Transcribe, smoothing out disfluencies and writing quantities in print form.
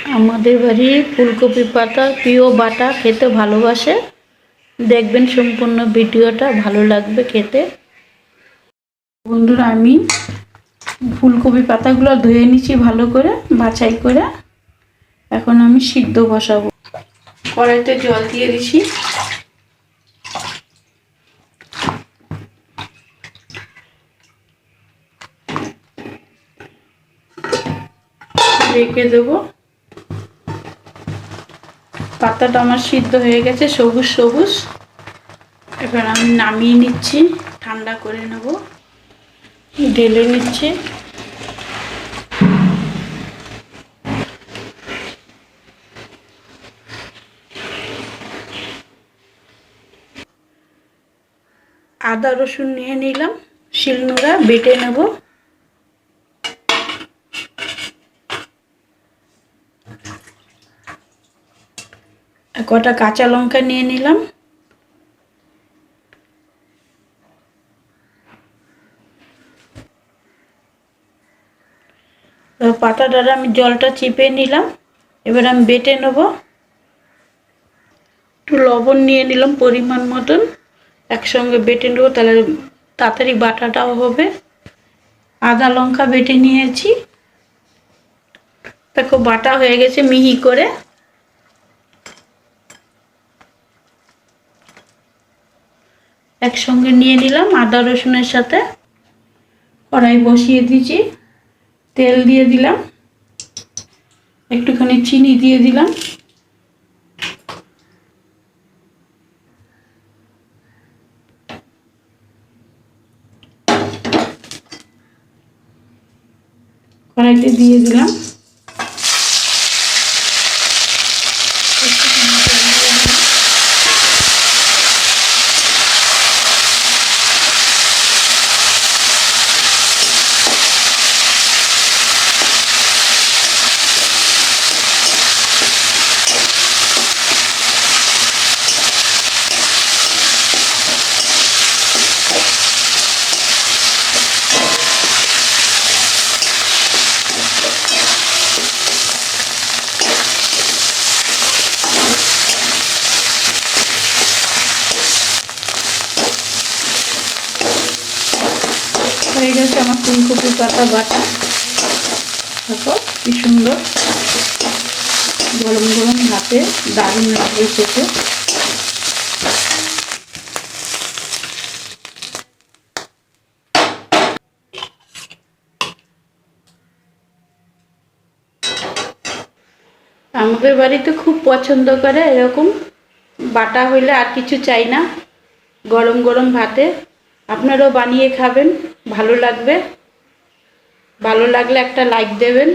আমাদের বাড়ি ফুলকপি পাতা প্রিয় বাটা খেতে ভালোবাসে। দেখবেন সম্পূর্ণ ভিডিওটা, ভালো লাগবে খেতে। বন্ধুরা, আমি ফুলকপি পাতাগুলো ধুয়ে নিচ্ছি ভালো করে, বাছাই করে। এখন আমি সিদ্ধ বসাবো। কড়াইতে জল দিয়ে দিছি। রেখে দেবো। পাতাটা আমার সিদ্ধ হয়ে গেছে, সবুজ সবুজ। এবার আমি নামিয়ে নিচ্ছি, ঠান্ডা করে নেব। ঢেলে নিচ্ছি। আদা রসুন নিয়ে নিলাম, শিলনোড়া বেটে নেব। কটা কাঁচা লঙ্কা নিয়ে নিলাম। পাতাটার আমি জলটা চিপে নিলাম। এবার আমি বেটে নেব। একটু লবণ নিয়ে নিলাম পরিমাণ মতন, একসঙ্গে বেটে নেবো, তাহলে তাড়াতাড়ি বাটাটাও হবে। আদা লঙ্কা বেটে নিয়েছি, দেখো বাটা হয়ে গেছে মিহি করে। একসঙ্গে নিয়ে নিলাম আদা রসুনের সাথে। কড়াই বসিয়ে দিয়েছি, তেল দিয়ে দিলাম, একটুখানি চিনি দিয়ে দিলাম। কড়াইতে দিয়ে দিলাম। হয়ে গেছে আমার ফুলকপি পাতা বাটা। দেখো কি সুন্দর, গরম গরম ভাতে দারুণ লাগবে খেতে। আমাদের বাড়িতে খুব পছন্দ করে এরকম বাটা হইলে, আর কিছু চাই না গরম গরম ভাতে। আপনারাও বানিয়ে খাবেন, ভালো লাগবে। ভালো লাগলে একটা লাইক দেবেন।